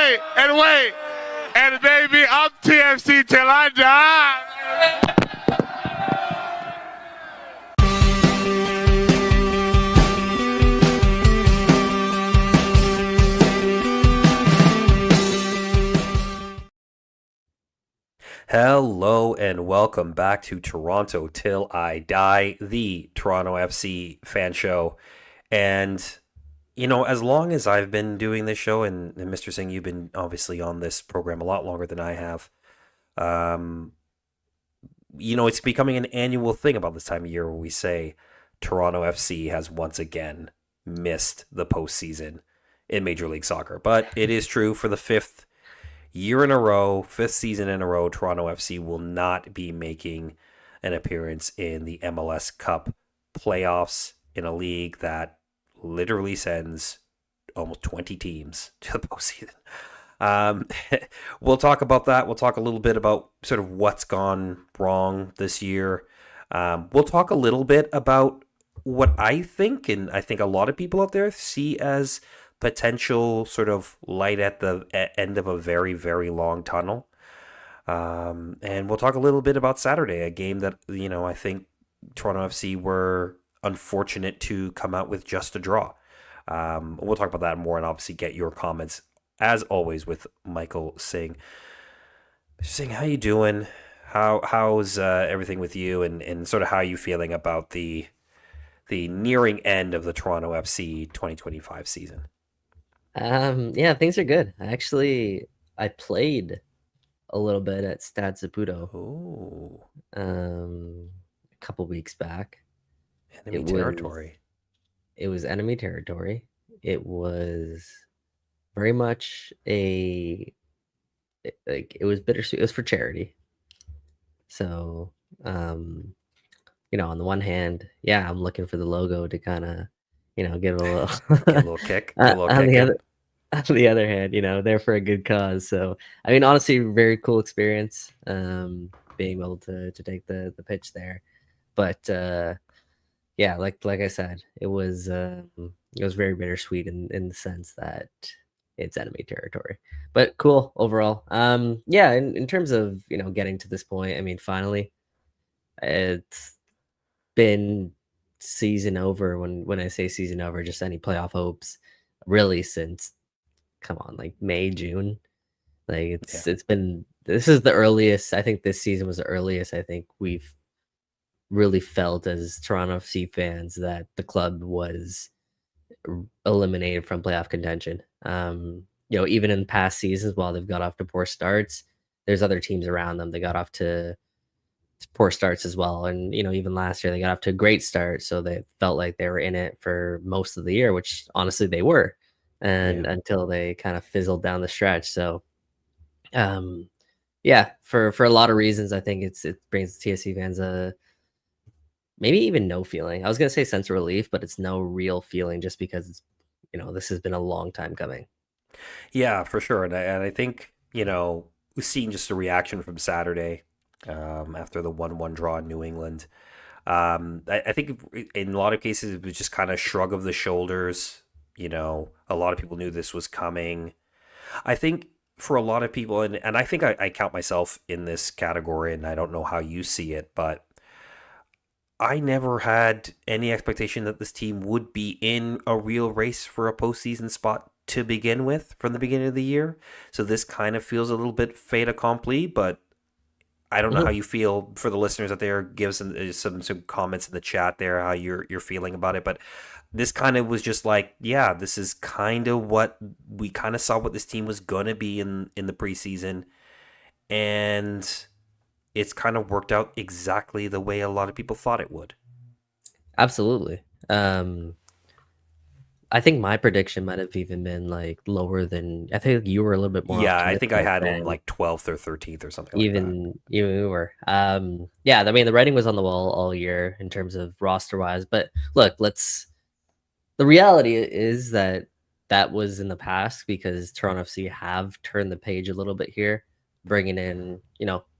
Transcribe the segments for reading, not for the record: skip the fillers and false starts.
wait. And baby, I'm TFC till I die. Hello and welcome back to Toronto Till I Die, the Toronto FC fan show. And, you know, as long as I've been doing this show, and Mr. Singh, you've been obviously on this program a lot longer than I have, it's becoming an annual thing about this time of year where we say Toronto FC has once again missed the postseason in Major League Soccer. But it is true for the fifth season in a row, Toronto FC will not be making an appearance in the MLS Cup playoffs in a league that literally sends almost 20 teams to the postseason. We'll talk about that. We'll talk a little bit about sort of what's gone wrong this year. We'll talk a little bit about what I think, and I think a lot of people out there see as potential sort of light at the end of a very, very long tunnel. And we'll talk a little bit about Saturday, a game that, I think Toronto FC were unfortunate to come out with just a draw. We'll talk about that more and obviously get your comments, as always, with Michael Singh. Singh, how you doing? How's everything with you, and sort of how you feeling about the nearing end of the Toronto FC 2025 season? Yeah, things are good. I played a little bit at Stade Saputo Oh, a couple weeks back. enemy territory. It was enemy territory. It was very much it was bittersweet. It was for charity. So, on the one hand, yeah, I'm looking for the logo to kind of, give a little Get a little kick. Get a little kick on the other hand, there for a good cause. So, I mean, honestly, very cool experience, being able to take the pitch there. But yeah, like I said, it was very bittersweet in the sense that it's enemy territory. But cool overall. Yeah, in terms of getting to this point, I mean, finally, it's been season over. When I say season over, just any playoff hopes really since, come on, like May, June. Like it's been, this is the earliest, I think this season was the earliest I think we've really felt as Toronto FC fans that the club was eliminated from playoff contention. Even in past seasons, while they've got off to poor starts, there's other teams around them that got off to poor starts as well. And, even last year they got off to a great start. So they felt like they were in it for most of the year, which honestly they were. And until they kind of fizzled down the stretch. So, yeah, for a lot of reasons, I think it brings the TFC fans maybe even no feeling. I was going to say sense of relief, but it's no real feeling just because it's, this has been a long time coming. Yeah, for sure. And I think, we've seen just a reaction from Saturday after the 1-1 draw in New England. I think in a lot of cases, it was just kind of shrug of the shoulders. A lot of people knew this was coming. I think for a lot of people, and I think I count myself in this category, and I don't know how you see it, but I never had any expectation that this team would be in a real race for a postseason spot to begin with from the beginning of the year. So this kind of feels a little bit fait accompli, but I don't know how you feel. For the listeners out there, give some comments in the chat there, how you're feeling about it. But this kind of was just like, yeah, this is kind of what we kind of saw what this team was going to be in the preseason. And it's kind of worked out exactly the way a lot of people thought it would. Absolutely. I think my prediction might have even been like lower than, I think you were a little bit more. Yeah, I think I had him like 12th or 13th or something like that. Even we were. Yeah, I mean, the writing was on the wall all year in terms of roster wise. But look, the reality is that was in the past because Toronto FC have turned the page a little bit here, bringing in,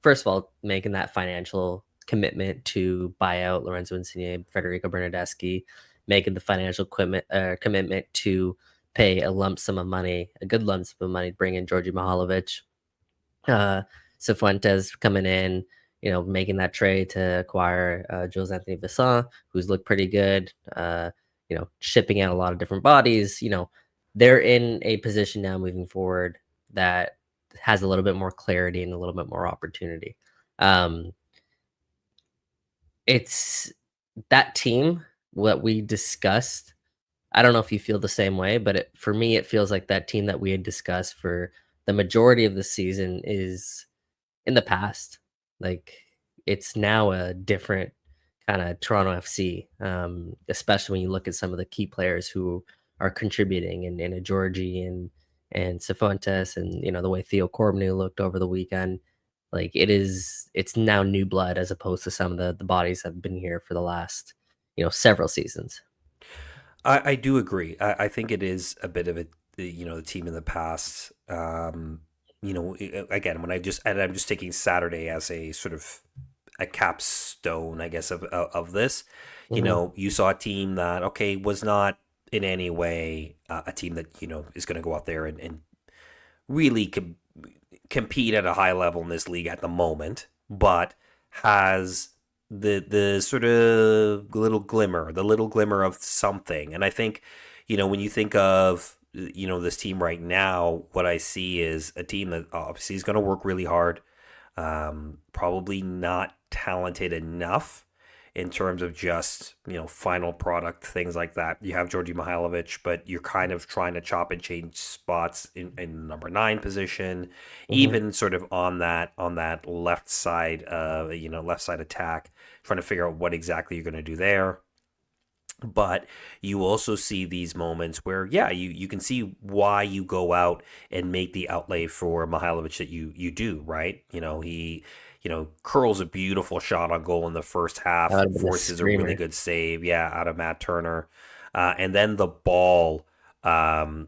first of all, making that financial commitment to buy out Lorenzo Insigne, Federico Bernardeschi, making the financial commitment to pay a lump sum of money, a good lump sum of money, to bring in Georgi Mihalovic. Cifuentes coming in, making that trade to acquire Jules Anthony Visson, who's looked pretty good. Shipping out a lot of different bodies. They're in a position now moving forward that has a little bit more clarity and a little bit more opportunity. Um, it's that team, what we discussed. I don't know if you feel the same way, but for me, it feels like that team that we had discussed for the majority of the season is in the past. Like, it's now a different kind of Toronto FC, especially when you look at some of the key players who are contributing in a Georgie and Cifuentes, and the way Theo Corbinu looked over the weekend. Like, it's now new blood as opposed to some of the bodies that have been here for the last several seasons. I do agree. I think it is a bit of the team in the past. Again, I'm just taking Saturday as a sort of a capstone, I guess, of this. Hmm. You saw a team that, okay, was not in any way a team that, is going to go out there and really compete at a high level in this league at the moment, but has the sort of the little glimmer of something. And I think, when you think of this team right now, what I see is a team that obviously is going to work really hard. Probably not talented enough in terms of just final product, things like that. You have Georgi Mihailovic, but you're kind of trying to chop and change spots in number 9 position, Hmm. even sort of on that left side, left side attack, trying to figure out what exactly you're going to do there. But you also see these moments where, yeah, you can see why you go out and make the outlay for Mihailovic that you do, right? He curls a beautiful shot on goal in the first That half, would have been a forces a really screamer. good save, yeah, out of Matt Turner, and then the ball um,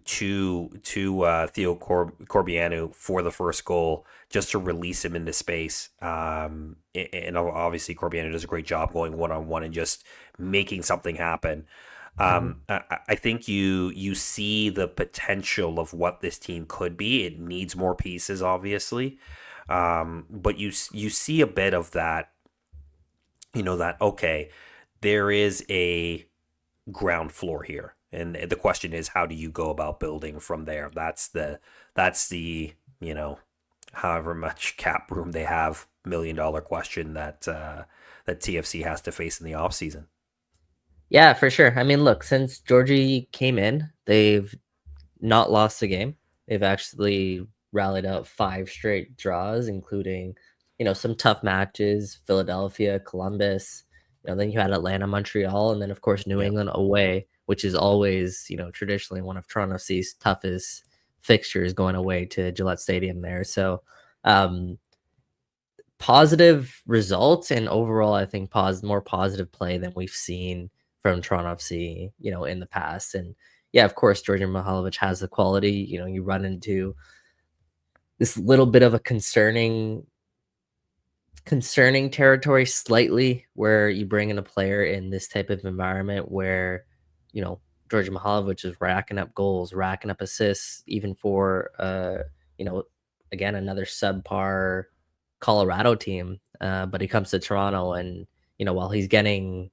to Theo Corbianu for the first goal, just to release him into space. And obviously Corbianu does a great job going one on one and just making something happen. Hmm. I think you see the potential of what this team could be. It needs more pieces, obviously, but you see a bit of that. That, okay, there is a ground floor here, and the question is, how do you go about building from there? That's the however much cap room they have, $1 million question that TFC has to face in the off season. Yeah, for sure. I mean, look, since Georgie came in, they've not lost a game. They've actually rallied out 5 straight draws, including, some tough matches, Philadelphia, Columbus, then you had Atlanta, Montreal, and then of course New Yeah. England away, which is always, traditionally one of Toronto F's toughest fixtures, going away to Gillette Stadium there. So, um, positive results, and overall, I think more positive play than we've seen from Toronto FC, in the past. And yeah, of course, Georgian Mihailovic has the quality. You run into this little bit of a concerning territory slightly, where you bring in a player in this type of environment where, you know, Georgian Mihailovic is racking up goals, racking up assists, even for you know, again, another subpar Colorado team. But he comes to Toronto, and while he's getting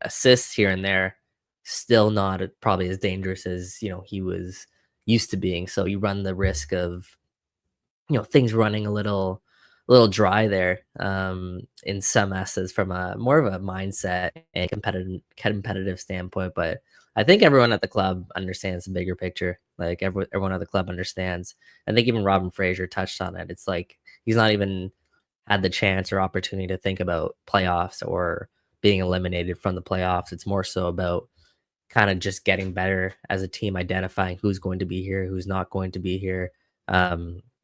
assists here and there, still not probably as dangerous as he was used to being. So you run the risk of things running a little dry there, in some assets, from a more of a mindset and competitive standpoint. But I think everyone at the club understands the bigger picture. Like, everyone at the club understands. I think even Robin Fraser touched on it. It's like he's not even had the chance or opportunity to think about playoffs or being eliminated from the playoffs. It's more so about kind of just getting better as a team, identifying who's going to be here, who's not going to be here.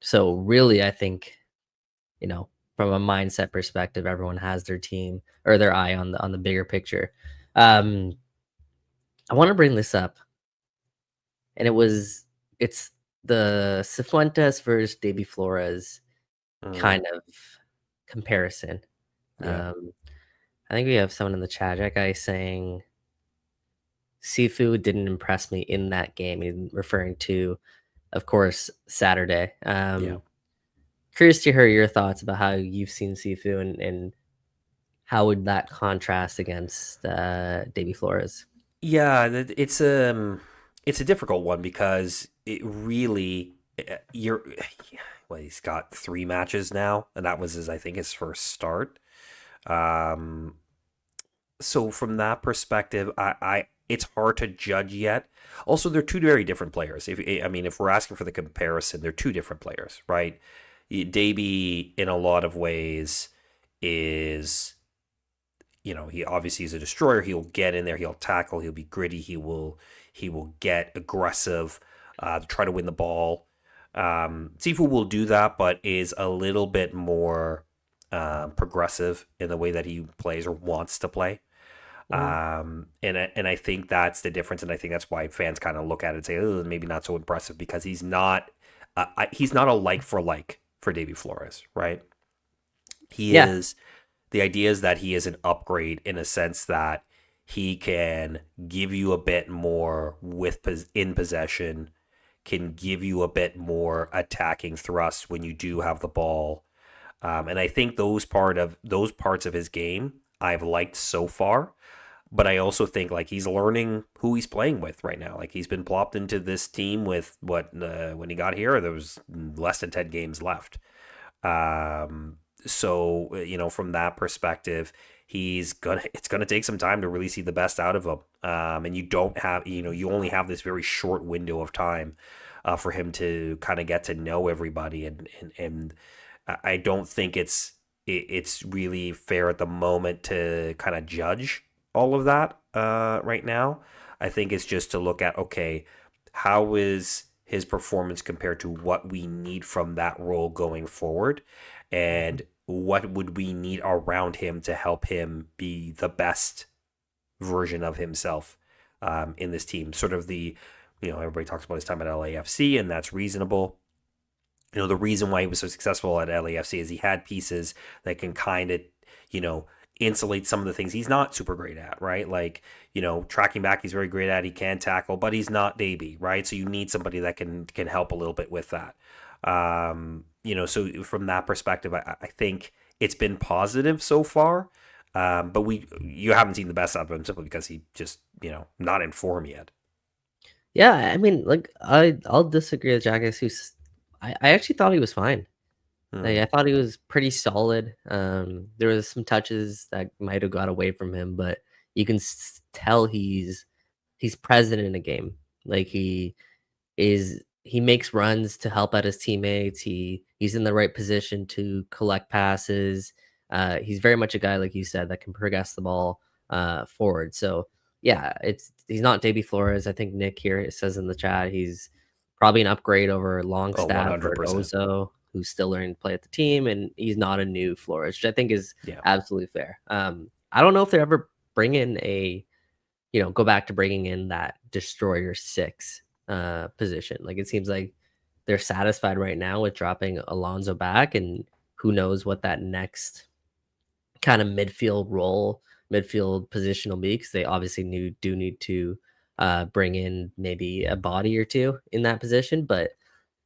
So really, I think, you know, from a mindset perspective, everyone has their team or their eye on the bigger picture. Um, I want to bring this up, and it's the Cifuentes versus Davy Flores Mm, kind of comparison. yeah. Um, I think we have someone in the chat. That guy saying, Sifu didn't impress me in that game. And referring to, of course, Saturday. Yeah. Curious to hear your thoughts about how you've seen Sifu and how would that contrast against Davy Flores? Yeah, it's a difficult one because it really you're well, he's got 3 matches now, and that was I think his first start. Um, so from that perspective, I it's hard to judge yet. Also, they're two very different players. If we're asking for the comparison, they're two different players, right? Davy, in a lot of ways, is he obviously is a destroyer. He'll get in there. He'll tackle. He'll be gritty. He will get aggressive, to try to win the ball. Sifu will do that, but is a little bit more progressive in the way that he plays or wants to play. And I think that's the difference, and I think that's why fans kind of look at it and say, "Oh, maybe not so impressive," because he's not a like for like for Davy Flores, right? He Yeah, is The idea is that he is an upgrade in a sense that he can give you a bit more in possession, can give you a bit more attacking thrust when you do have the ball. And I think those parts of his game I've liked so far. But I also think like he's learning who he's playing with right now. Like he's been plopped into this team with when he got here, there was less than 10 games left. So from that perspective, it's gonna take some time to really see the best out of him. And you don't have you only have this very short window of time for him to kind of get to know everybody, and I don't think it's really fair at the moment to kind of judge all of that right now. I think it's just to look at, okay, how is his performance compared to what we need from that role going forward, and what would we need around him to help him be the best version of himself in this team. Sort of everybody talks about his time at LAFC, and that's reasonable. The reason why he was so successful at LAFC is he had pieces that can kind of, insulate some of the things he's not super great at, right? Like, tracking back, he's very great at. He can tackle, but he's not Davy, right? So you need somebody that can help a little bit with that. So from that perspective, I think it's been positive so far. But you haven't seen the best out of him simply because he just, not in form yet. yeah. I mean, like I'll disagree with Jack. I actually thought he was fine. Like, Hmm. I thought he was pretty solid. There was some touches that might have got away from him, but you can tell he's present in a game. Like he makes runs to help out his teammates. He's in the right position to collect passes. He's very much a guy, like you said, that can progress the ball forward. So yeah, he's not Davy Flores. I think Nick here says in the chat he's probably an upgrade over Oh, Longstaff or 100%. Ozo, who's still learning to play at the team, and he's not a new Flores, which I think is Yeah. absolutely fair. I don't know if they ever bring in go back to bringing in that destroyer six position. Like it seems like they're satisfied right now with dropping Alonso back, and who knows what that next kind of midfield position will be, because they obviously do need to bring in maybe a body or two in that position. But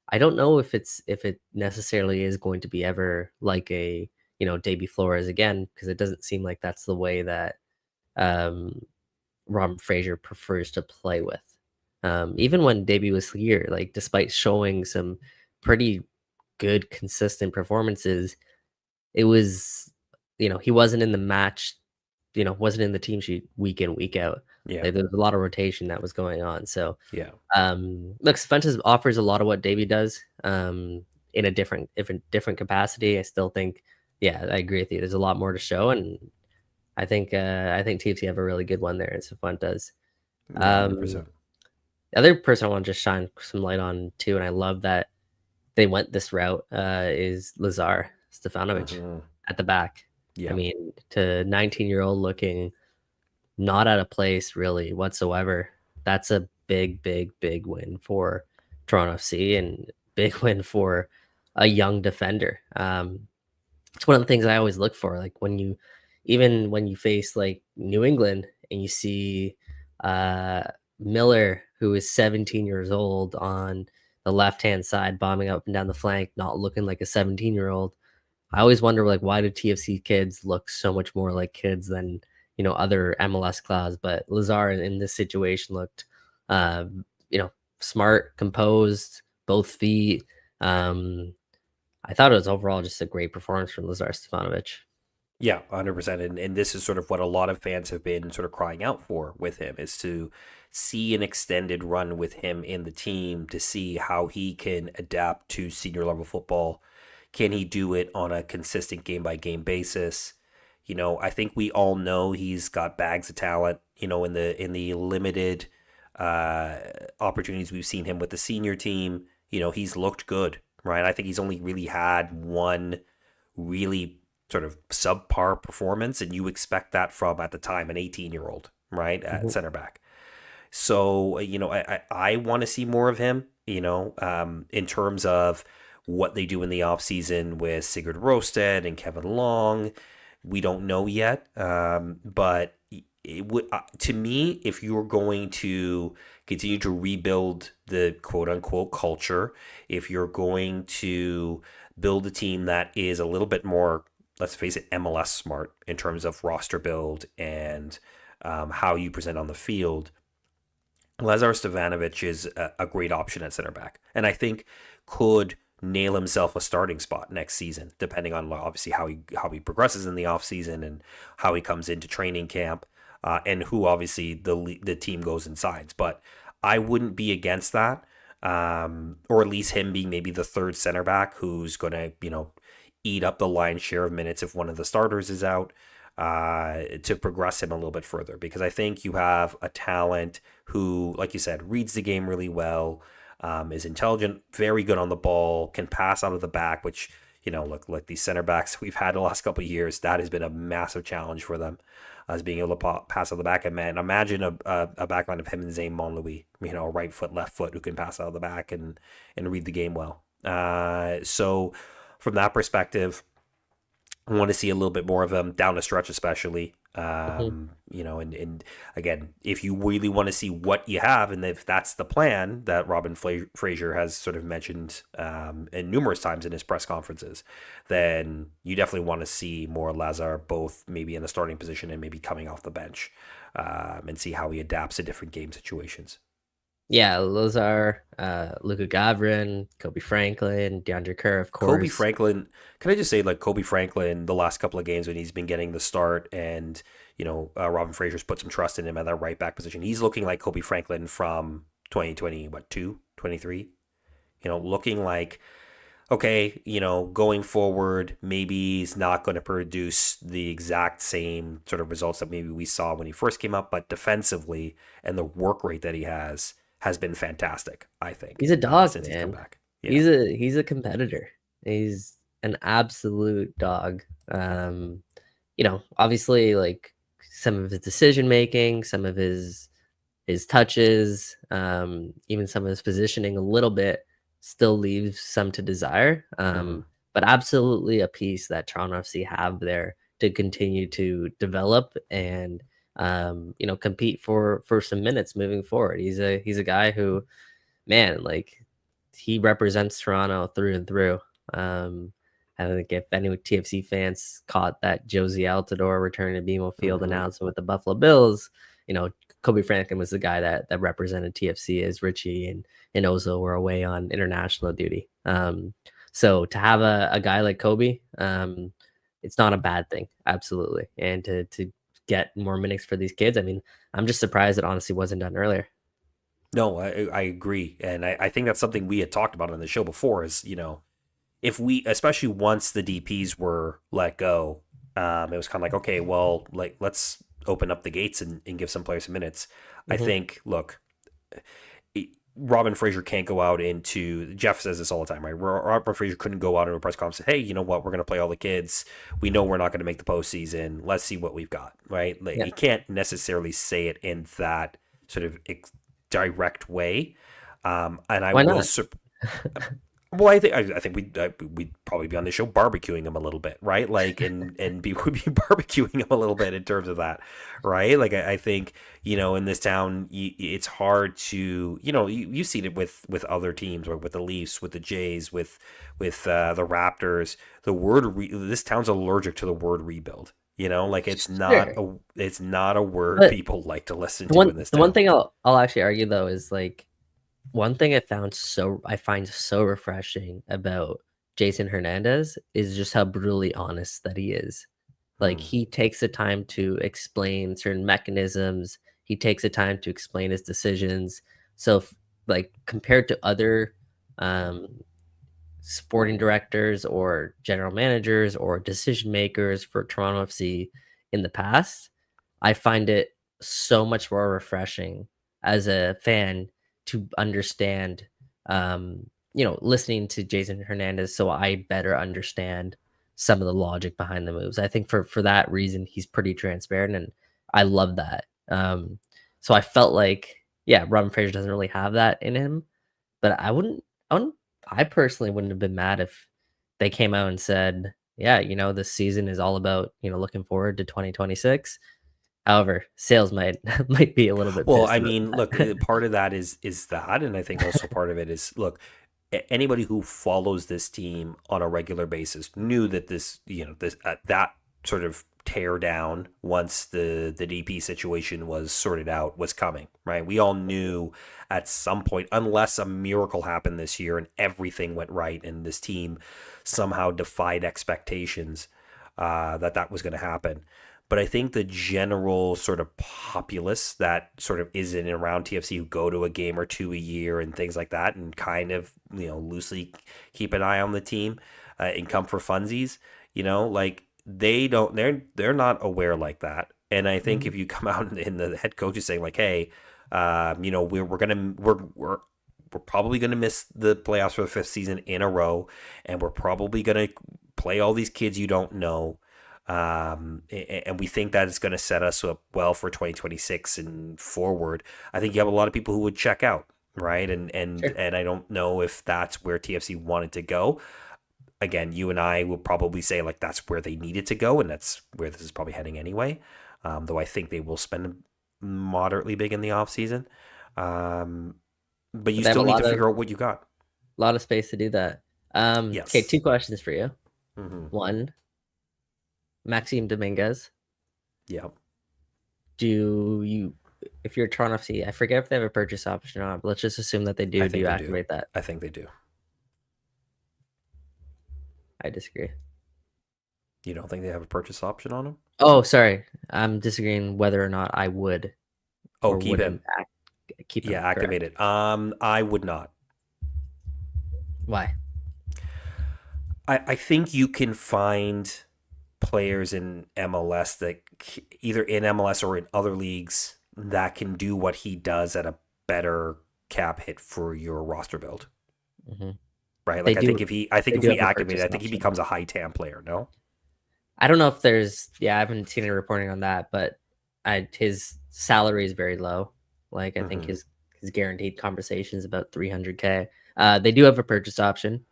I don't know if it necessarily is going to be ever like a Davy Flores again, because it doesn't seem like that's the way that um, Robert Fraser prefers to play with. Even when Davy was here, like despite showing some pretty good, consistent performances, it was, he wasn't in the match, wasn't in the team sheet week in, week out. Yeah. Like there was a lot of rotation that was going on. So, Yeah. look, Fuentes offers a lot of what Davy does, in a different capacity. I still think, yeah, I agree with you. There's a lot more to show, and I think TFC have a really good one there in Cifuentes. Yeah. Um, 100%. the other person I want to just shine some light on too, and I love that they went this route, is Lazar Stefanovic Hmm. at the back. I Yeah. mean, to 19-year-old looking not out of place really whatsoever. That's a big, big, big win for Toronto FC, and big win for a young defender. It's one of the things I always look for. Like even when you face like New England and you see Uh, Miller, who is 17 years old on the left-hand side, bombing up and down the flank, not looking like a 17-year-old. I always wonder, like, why do TFC kids look so much more like kids than, other MLS clouds? But Lazar in this situation looked, uh, smart, composed, both feet. Um, I thought it was overall just a great performance from Lazar Stefanovic. Yeah, 100%. And this is sort of what a lot of fans have been sort of crying out for with him, is to see an extended run with him in the team, to see how he can adapt to senior level football. Can he do it on a consistent game by game basis? I think we all know he's got bags of talent, in the limited opportunities we've seen him with the senior team. He's looked good, right? I think he's only really had one really sort of subpar performance, and you expect that from, at the time, an 18-year-old, right, at Mhm. center back. So, I want to see more of him, in terms of what they do in the offseason with Sigurd Rosted and Kevin Long. We don't know yet, but it would, to me, if you're going to continue to rebuild the quote unquote culture, if you're going to build a team that is a little bit more, let's face it, MLS smart in terms of roster build and how you present on the field, Lazar Stevanovic is a great option at center back, and I think could nail himself a starting spot next season, depending on obviously how he progresses in the offseason and how he comes into training camp, and who obviously the team goes in sides. But I wouldn't be against that, or at least him being maybe the third center back who's going to eat up the lion's share of minutes if one of the starters is out, to progress him a little bit further, because I think you have a talent who, like you said, reads the game really well, is intelligent, very good on the ball, can pass out of the back, which, look, like these center backs we've had the last couple of years, that has been a massive challenge for them, as being able to pass out of the back. And man, imagine a back line of him and Zane Monlouis, right foot, left foot, who can pass out of the back and read the game well. So from that perspective, I want to see a little bit more of him down the stretch, especially. Mhm. And again, if you really want to see what you have, and if that's the plan that Robin Fraser has sort of mentioned and numerous times in his press conferences, then you definitely want to see more Lazar, both maybe in the starting position and maybe coming off the bench, and see how he adapts to different game situations. Yeah, Lazar, Luka Gavrin, Kobe Franklin, DeAndre Kerr, of Kobe course. Franklin, can I just say, like, Kobe Franklin, the last couple of games when he's been getting the start, and Robin Fraser's put some trust in him at that right back position, he's looking like Kobe Franklin from 2020, what, 23, looking like, okay, going forward, maybe he's not going to produce the exact same sort of results that maybe we saw when he first came up, but defensively and the work rate that he has been fantastic, I think, He's a dog, since he's come man. back. Yeah. He's a competitor. He's an absolute dog. Obviously, like, some of his decision making, some of his touches, even some of his positioning a little bit still leaves some to desire. Mhm. But absolutely a piece that Toronto FC have there to continue to develop and compete for some minutes moving forward. He's a guy who, man, like, he represents Toronto through and through. Um, I think if any TFC fans caught that Josie Altidore returning to BMO Field Mhm. announcement with the Buffalo Bills, Kobe Franklin was the guy that represented TFC as Richie and Ozo were away on international duty. So to have a guy like Kobe, it's not a bad thing, absolutely. And to get more minutes for these kids, I mean, I'm just surprised it honestly wasn't done earlier. No, I agree. And I think that's something we had talked about on the show before is, if we, especially once the DPs were let go, it was kind of like, okay, well, like, let's open up the gates and give some players some minutes. I Mhm. think, look, Robin Fraser can't go out into, Jeff says this all the time, right? Robin Fraser couldn't go out into a press conference and say, hey, you know what? We're going to play all the kids. We know we're not going to make the postseason. Let's see what we've got, right? Like, Yeah. he can't necessarily say it in that sort of direct way. And I Why will, not? Well, I think we'd probably be on the show barbecuing him a little bit, right? Like, and be would be barbecuing him a little bit in terms of that, right? Like, I think in this town, it's hard to you see it with other teams, or with the Leafs, with the Jays, with the Raptors. This town's allergic to the word rebuild. Like Sure. it's not a word But people like to listen the to one in this the one town. thing I'll actually argue though is like one thing I find so refreshing about Jason Hernandez is just how brutally honest that he is. Like Hmm. he takes the time to explain certain mechanisms. He takes the time to explain his decisions. So, like compared to other um, sporting directors or general managers or decision makers for Toronto FC in the past, I find it so much more refreshing as a fan to understand, listening to Jason Hernandez, so I better understand some of the logic behind the moves. I think for that reason, he's pretty transparent, and I love that. So I felt like, yeah, Robin Fraser doesn't really have that in him, but I wouldn't, I personally wouldn't have been mad if they came out and said, yeah, this season is all about, looking forward to 2026. However, sales might might be a little bit Well, pissed I about mean, look, that. part of that is that, and I think also part of it is, look, anybody who follows this team on a regular basis knew that that sort of tear down, once the DP situation was sorted out, was coming, right? We all knew at some point, unless a miracle happened this year and everything went right and this team somehow defied expectations, that was going to happen. But I think the general sort of populace that sort of is in and around TFC, who go to a game or two a year and things like that, and kind of loosely keep an eye on the team, and come for funsies, like they're not aware like that. And I think if Mhm. you come out and the head coach is saying like, hey, we're probably gonna miss the playoffs for the fifth season in a row, and we're probably gonna play all these kids you don't know, and we think that it's going to set us up well for 2026 and forward. I think you have a lot of people who would check out, right? Sure. And I don't know if that's where TFC wanted to go. Again, you and I will probably say like that's where they needed to go, and that's where this is probably heading anyway. Though I think they will spend moderately big in the off season. Um, but But you they have still need to figure out what you got. a lot of space to do that. Okay, two Yes. questions for you. Hmm. One, Maxime Dominguez. Yeah. Do you, if you're Toronto FC, I forget if they have a purchase option or not, but let's just assume that they I do. Do think you they do. activate that? I think they do. I disagree. You don't think they have a purchase option on them? Oh, sorry. I'm disagreeing whether or not I would Oh, or keep him. wouldn't keep Yeah, him. activate Correct. it. I would not. Why? I think you can find players in MLS that either in MLS or in other leagues that can do what he does at a better cap hit for your roster build. Hmm. Right? They Like do. I think They if do we have a activate it, purchase I think he option. becomes a high TAM player, no? I don't know if there's. Yeah, I haven't seen any reporting on that, but his salary is very low. Like I think Mm-hmm. his guaranteed compensation is about 300K. They do have a purchase option,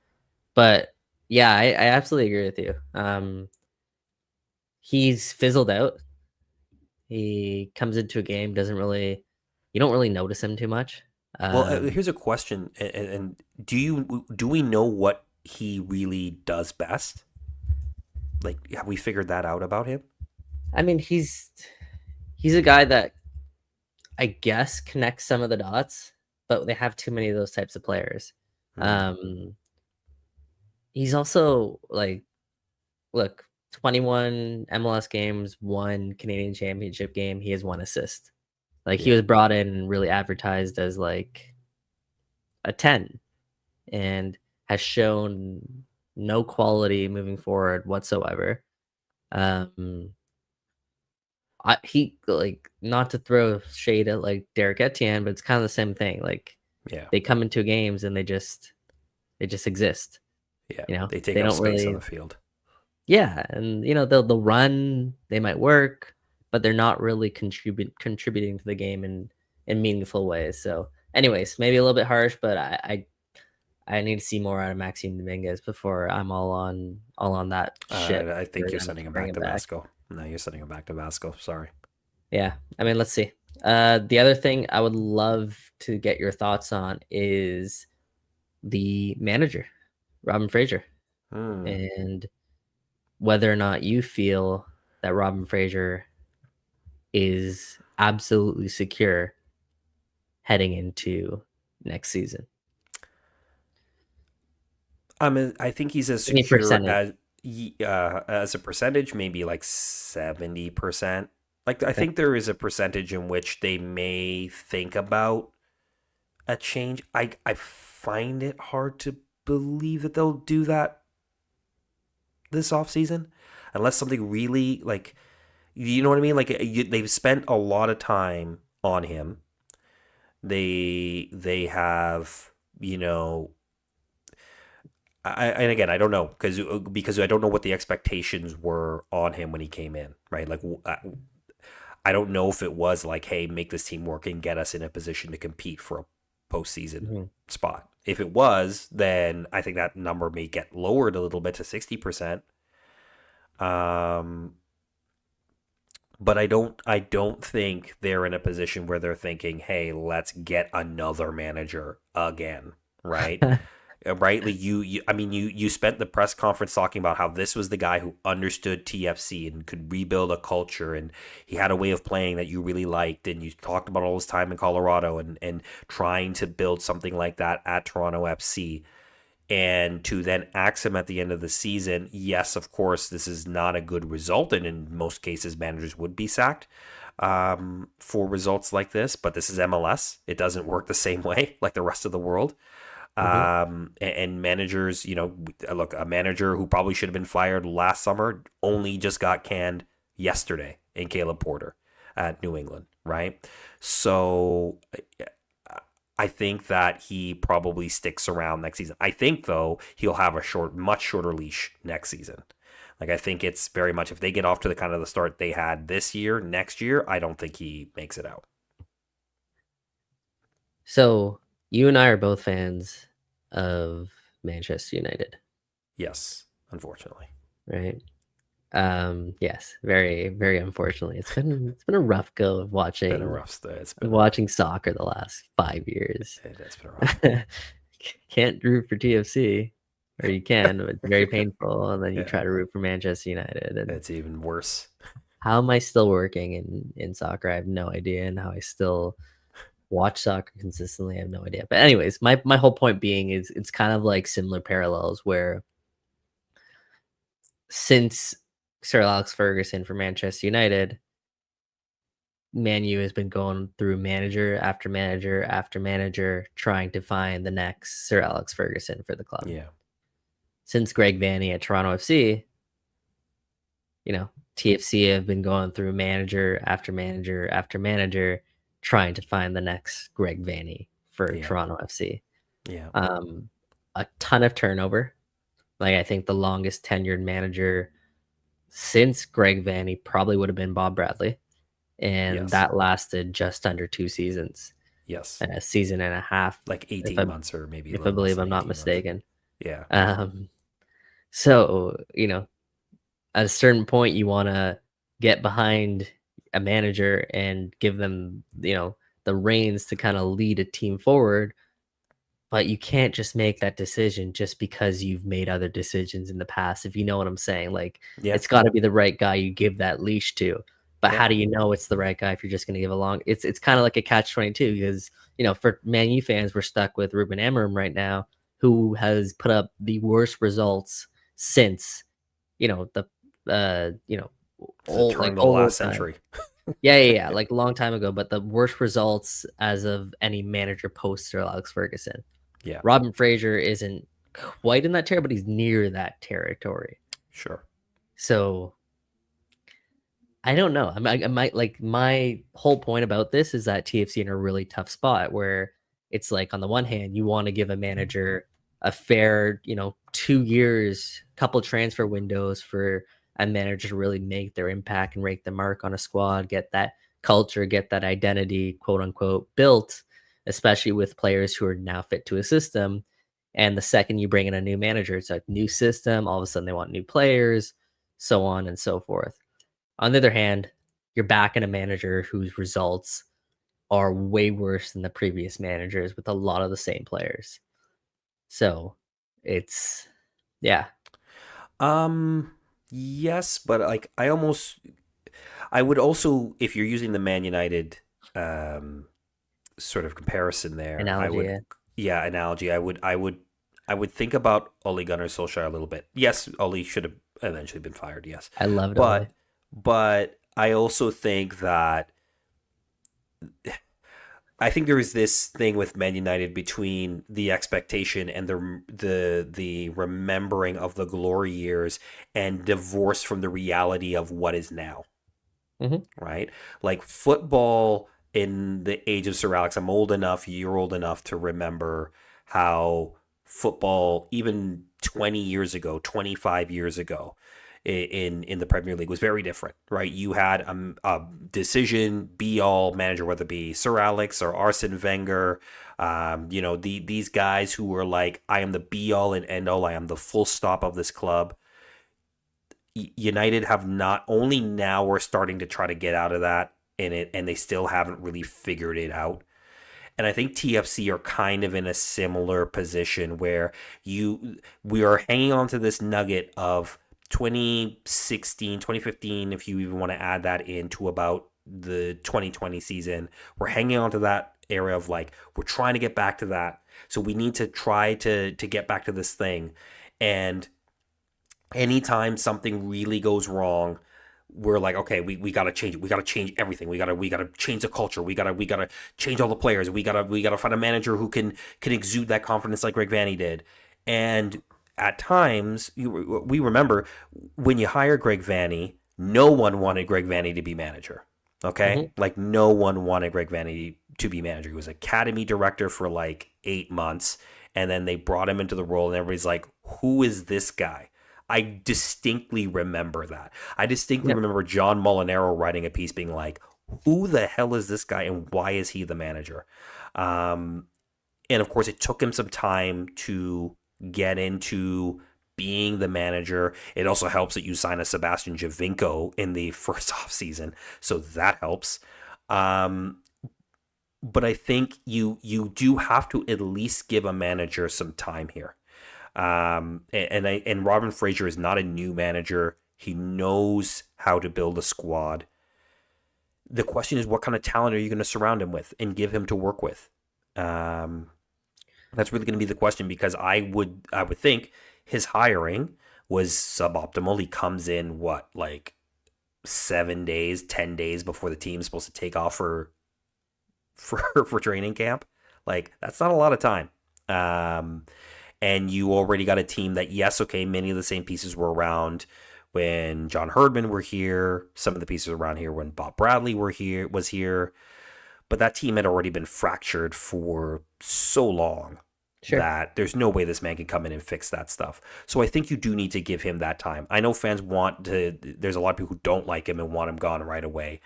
but yeah, I absolutely agree with you. He's fizzled out. He comes into a game, doesn't really, you don't really notice him too much. Well, Um, here's a question, and do we know what he really does best? Like, have we figured that out about him? I mean, he's a guy that I guess connects some of the dots, but they have too many of those types of players. Hmm. Um, he's also like, look, 21 MLS games, one Canadian Championship game. He has one assist. Like he Yeah. was brought in and really advertised as like a 10 and has shown no quality moving forward whatsoever. Um, he like not to throw shade at like Derek Etienne, but it's kind of the same thing. Like Yeah. they come into games and they just exist. Yeah. You know, They take they up don't space on really. the field. Yeah, and they'll run, they might work, but they're not really contributing to the game in meaningful ways. So, anyways, maybe a little bit harsh, but I need to see more out of Maxime Dominguez before I'm all on that ship. I think for you're them sending to him bring back him to back. Vasco. No, you're sending him back to Vasco. Sorry. Yeah, I mean, let's see. The other thing I would love to get your thoughts on is the manager, Robin Fraser, and whether or not you feel that Robin Fraser is absolutely secure heading into next season. I think he's as Any secure percentage. as a percentage, maybe like 70%. Like I think there is a percentage in which they may think about a change. I find it hard to believe that they'll do that this offseason unless something really like, you know what I mean? Like they've spent a lot of time on him. They have, you know, and again, I don't know because I don't know what the expectations were on him when he came in, right? Like I don't know if it was like, hey, make this team work and get us in a position to compete for a postseason spot. If it was, then I think that number may get lowered a little bit to 60%. But I don't think they're in a position where they're thinking, hey, let's get another manager again, right? Right? Like I mean, you spent the press conference talking about how this was the guy who understood TFC and could rebuild a culture, and he had a way of playing that you really liked, and you talked about all his time in Colorado and trying to build something like that at Toronto FC. And to then axe him at the end of the season, yes, of course, this is not a good result, and in most cases, managers would be sacked for results like this. But this is MLS; it doesn't work the same way like the rest of the world. And managers, you know, look, a manager who probably should have been fired last summer only just got canned yesterday in Caleb Porter at New England, right? So I think that he probably sticks around next season. I think, though, he'll have a much shorter leash next season. Like, I think it's very much, if they get off to the kind of the start they had this year, next year, I don't think he makes it out. So you and I are both fans of Manchester United, Yes, unfortunately. right? Yes, very, very unfortunately. It's been a rough go of It's been a rough start. It's been watching soccer the last 5 years. It has been rough. Can't root for TFC, or you can, but it's very painful. And then you Yeah. try to root for Manchester United, and It's even worse. how am I still working in soccer? I have no idea, and how I still watch soccer consistently, I have no idea. But anyways, my whole point being is it's kind of like similar parallels where since Sir Alex Ferguson for Manchester United, Man U has been going through manager after manager after manager trying to find the next Sir Alex Ferguson for the club. Yeah. Since Greg Vanney at Toronto FC, you know, TFC have been going through manager after manager after manager trying to find the next Greg Vanney for Toronto FC. Yeah. A ton of turnover. Like, I think the longest tenured manager since Greg Vanney probably would have been Bob Bradley. And that lasted just under 2 seasons. Yes. And a season and a half. Like 18 months or maybe. If I believe I'm not mistaken. Yeah. So, you know, at a certain point, you want to get behind a manager and give them, you know, the reins to kind of lead a team forward. But you can't just make that decision just because you've made other decisions in the past, if you know what I'm saying. Like, it's got to be the right guy you give that leash to. But how do you know it's the right guy if you're just going to give a long? It's kind of like a catch-22 because, you know, for Man U fans, we're stuck with Ruben Amorim right now, who has put up the worst results since, you know, turn of the last century. Yeah, like a long time ago, but the worst results as of any manager post Sir Alex Ferguson. Yeah. Robin Fraser isn't quite in that territory, but he's near that territory. Sure. So I don't know. I might, like, my whole point about this is that TFC in a really tough spot where it's like, on the one hand, you want to give a manager a fair, you know, 2 years, couple transfer windows for a manager to really make their impact and rake the mark on a squad, get that culture, get that identity, quote unquote, built, especially with players who are now fit to a system. And the second you bring in a new manager, it's a new system. All of a sudden, they want new players, so on and so forth. On the other hand, you're back in a manager whose results are way worse than the previous managers with a lot of the same players. So it's, yeah. Yes, but like I would also, if you're using the Man United um sort of comparison there, I Analogy, would, yeah. yeah, analogy, I would think about Ole Gunnar Solskjaer a little bit. Yes, Ole should have eventually been fired, yes. I loved Ole. But I also think that I think there is this thing with Man United between the expectation and the remembering of the glory years and divorce from the reality of what is now, Mhm. right? Like football in the age of Sir Alex, I'm old enough, you're old enough to remember how football even 20 years ago, 25 years ago in the Premier League was very different, right? You had a decision be all manager, whether it be Sir Alex or Arsene Wenger, these guys who were like, I am the be all and end all, I am the full stop of this club. United have not only now we're starting to try to get out of that in it, and they still haven't really figured it out. And I think TFC are kind of in a similar position where we are hanging on to this nugget of 2016, 2015, if you even want to add that into about the 2020 season. We're hanging on to that area of like, we're trying to get back to that. So we need to try to get back to this thing. And anytime something really goes wrong, we're like, okay, we gotta change it. We gotta change everything. We gotta change the culture. We gotta change all the players. We gotta find a manager who can exude that confidence like Greg Vanney did. And at times, we remember when you hire Greg Vanney, no one wanted Greg Vanney to be manager. Okay, Mhm. like no one wanted Greg Vanney to be manager. He was academy director for like 8 months, and then they brought him into the role, and everybody's like, "Who is this guy?" I distinctly remember that. I distinctly Yep. remember John Molinaro writing a piece being like, who the hell is this guy and why is he the manager? Um, and of course, it took him some time to get into being the manager. It also helps that you sign a Sebastian Javinko in the first offseason, so that helps. Um, but I think you do have to at least give a manager some time here. And Robin Fraser is not a new manager. He knows how to build a squad. The question is, what kind of talent are you going to surround him with and give him to work with? Um, that's really going to be the question, because I would think his hiring was suboptimal. He comes in like 7 days, 10 days before the team's supposed to take off for training camp. Like that's not a lot of time. Um, and you already got a team that, yes, okay, many of the same pieces were around when John Herdman were here. Some of the pieces around here when Bob Bradley was here, but that team had already been fractured for so long Sure. that there's no way this man can come in and fix that stuff. So I think you do need to give him that time. I know fans want to. There's a lot of people who don't like him and want him gone right away.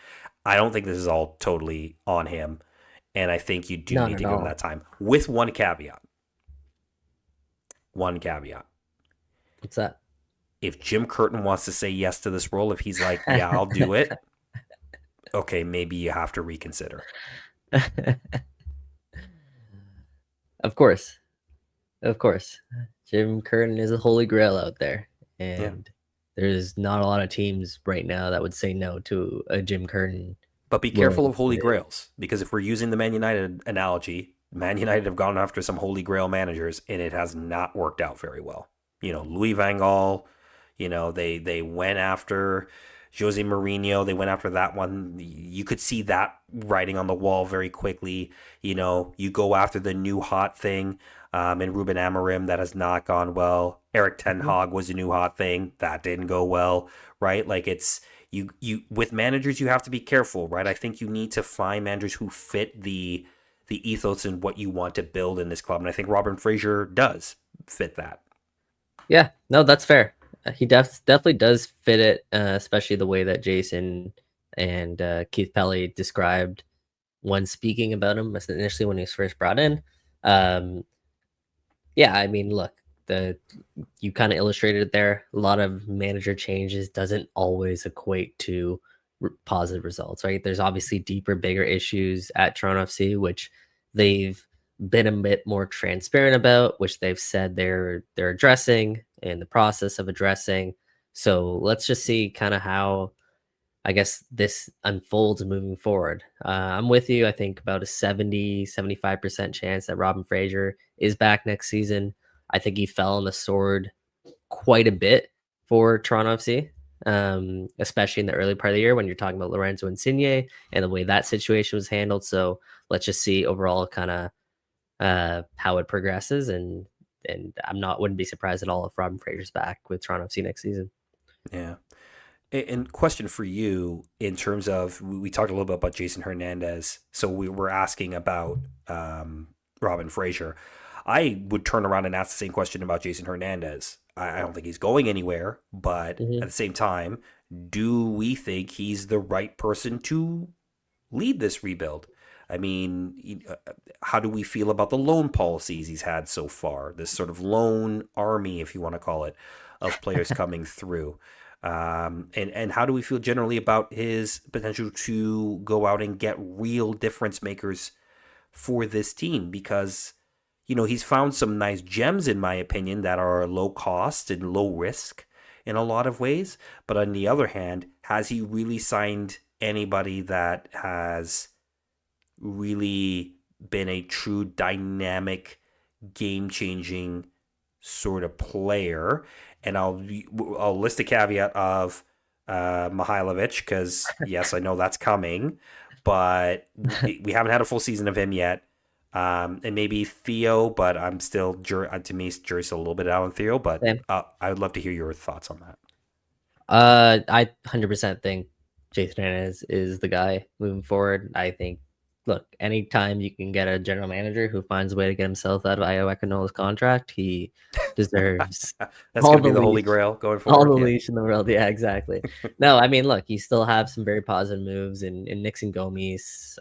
I don't think this is all totally on him, and I think you do Not need to at give him all. that time with one caveat. One caveat. What's that? If Jim Curtin wants to say yes to this role, if he's like, yeah, I'll do it, okay, maybe you have to reconsider. Of course. Of course. Jim Curtin is a holy grail out there. Yeah. And there's not a lot of teams right now that would say no to a Jim Curtin. But be careful of holy grails, because if we're using the Man United analogy, Man United have gone after some holy grail managers and it has not worked out very well. Louis Van Gaal, they went after Jose Mourinho. They went after that one. You could see that writing on the wall very quickly. You go after the new hot thing in Ruben Amorim. That has not gone well. Eric Ten Hag was a new hot thing. That didn't go well, right? Like it's you with managers, you have to be careful, right? I think you need to find managers who fit the ethos and what you want to build in this club. And I think Robin Fraser does fit that. Yeah, no, that's fair. He definitely does fit it, especially the way that Jason and Keith Pelly described when speaking about him initially when he was first brought in. Yeah, I mean, look, the you kind of illustrated it there. A lot of manager changes doesn't always equate to positive results, right? There's obviously deeper, bigger issues at Toronto FC, which they've been a bit more transparent about, which they've said they're addressing in the process of addressing. So let's just see kind of how I guess this unfolds moving forward. I'm with you. I think about a 75% chance that Robin Fraser is back next season. I think he fell on the sword quite a bit for Toronto FC, especially in the early part of the year when you're talking about Lorenzo Insigne and the way that situation was handled. So let's just see overall kind of how it progresses. And wouldn't be surprised at all if Robin Fraser's back with Toronto FC next season. Yeah. And question for you in terms of we talked a little bit about Jason Hernandez, so we were asking about Robin Fraser. I would turn around and ask the same question about Jason Hernandez. I don't think he's going anywhere, but Mm-hmm. at the same time, do we think he's the right person to lead this rebuild? I mean, how do we feel about the loan policies he's had so far? This sort of loan army, if you want to call it, of players coming through. And how do we feel generally about his potential to go out and get real difference makers for this team? Because, he's found some nice gems, in my opinion, that are low cost and low risk in a lot of ways. But on the other hand, has he really signed anybody that has really been a true dynamic, game changing sort of player? And I'll list a caveat of Mihailovic, because yes, I know that's coming, but we haven't had a full season of him yet. And maybe Theo, but I'm still to me jury's still a little bit out on Theo. But Same. I would love to hear your thoughts on that. I 100% think Jason Hernandez is the guy moving forward. I think, look, anytime you can get a general manager who finds a way to get himself out of Io Ekanola's contract, he deserves That's all going to the be the holy leash, grail going all forward. the Yeah. leash in the world. Yeah, exactly. No, I mean, look, you still have some very positive moves in Nixon Gomes,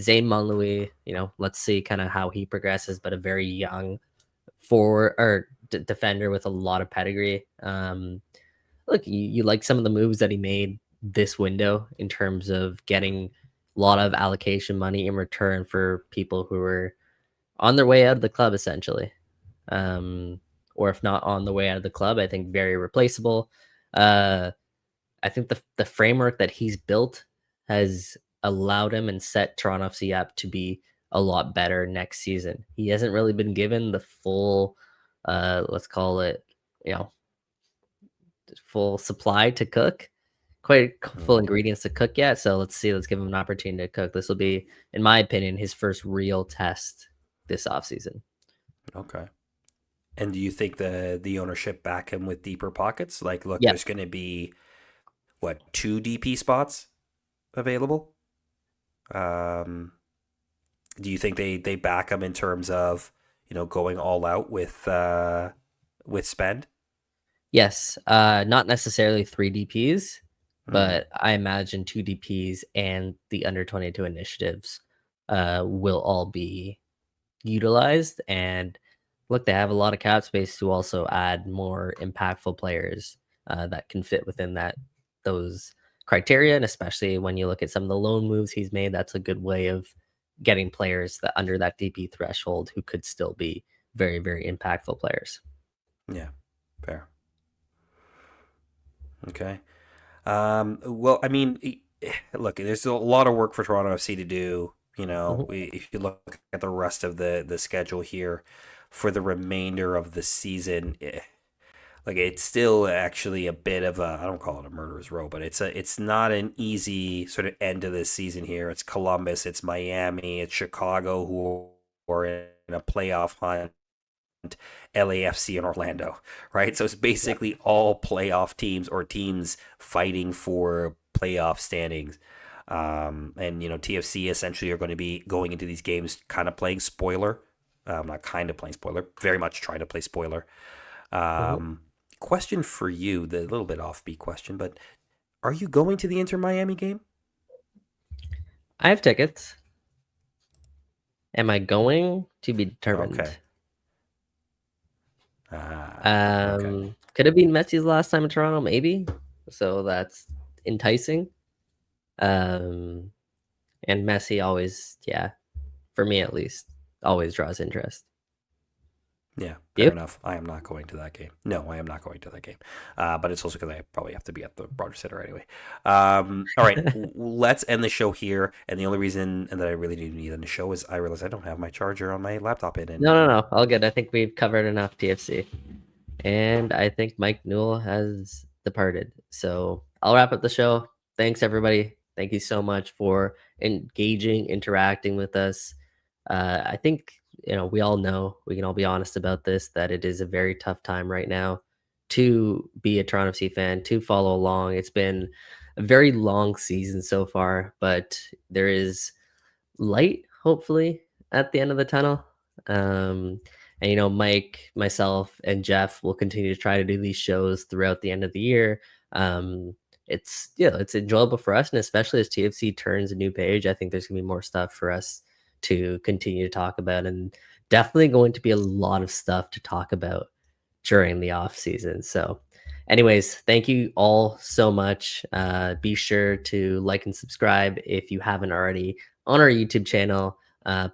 Zane Munlui. Let's see kind of how he progresses, but a very young forward or defender with a lot of pedigree. Look, you like some of the moves that he made this window in terms of getting a lot of allocation money in return for people who were on their way out of the club, essentially. Um, or if not on the way out of the club, I think very replaceable. Uh, I think the framework that he's built has allowed him and set Toronto FC up to be a lot better next season. He hasn't really been given the full, let's call it, you know, full supply to cook, quite full ingredients to cook yet. So let's see. Let's give him an opportunity to cook. This will be, in my opinion, his first real test this offseason. Okay. And do you think the ownership back him with deeper pockets? Like, look, Yeah. there's going to be what, 2 DP spots available? Do you think they back him in terms of going all out with spend? Yes. Not necessarily 3 DPs, Mm. but I imagine 2 DPs and the under 22 initiatives will all be utilized. And look, they have a lot of cap space to also add more impactful players that can fit within those criteria. And especially when you look at some of the loan moves he's made, that's a good way of getting players that under that DP threshold who could still be very, very impactful players. Yeah, fair. Okay. Well, I mean, look, there's a lot of work for Toronto FC to do. Mhm. If you look at the rest of the schedule here for the remainder of the season, like it's still actually a bit of a, I don't call it a murderer's row, but it's not an easy sort of end to this season here. It's Columbus, it's Miami, it's Chicago, who are in a playoff hunt, LAFC and Orlando, right? So it's Yeah. basically all playoff teams or teams fighting for playoff standings. And TFC essentially are going to be going into these games kind of playing spoiler. Not kind of playing spoiler, very much trying to play spoiler. Mhm. Um, Question for you, the little bit offbeat question, but are you going to the Inter Miami game? I have tickets. Am I going to be Okay. determined? Okay. Could have been Messi's last time in Toronto, maybe. So that's enticing. And Messi always, yeah, for me at least, always draws interest. Yeah, fair You? enough. I am not going to that game. No, I am not going to that game. But it's also because I probably have to be at the Rogers Center anyway. All right, let's end the show here. And the only reason that I really need to end the show is I realize I don't have my charger on my laptop in it. No, all good. I think we've covered enough TFC. And I think Mike Newell has departed. So I'll wrap up the show. Thanks, everybody. Thank you so much for engaging, interacting with us. I think, we all know, we can all be honest about this, that it is a very tough time right now to be a Toronto FC fan, to follow along. It's been a very long season so far, but there is light, hopefully, at the end of the tunnel. And Mike, myself, and Jeff will continue to try to do these shows throughout the end of the year. It's enjoyable for us, and especially as TFC turns a new page, I think there's gonna be more stuff for us to continue to talk about, and definitely going to be a lot of stuff to talk about during the off season. So anyways, thank you all so much. Be sure to like and subscribe if you haven't already on our YouTube channel.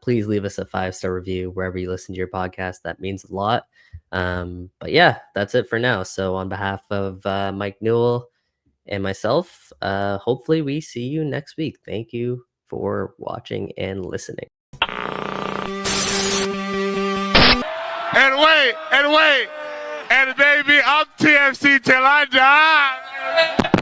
Please leave us a 5-star review wherever you listen to your podcast. That means a lot. But yeah, that's it for now. So on behalf of Mike Newell and myself, hopefully we see you next week. Thank you for watching and listening. And wait, and baby, I'm TFC till I die.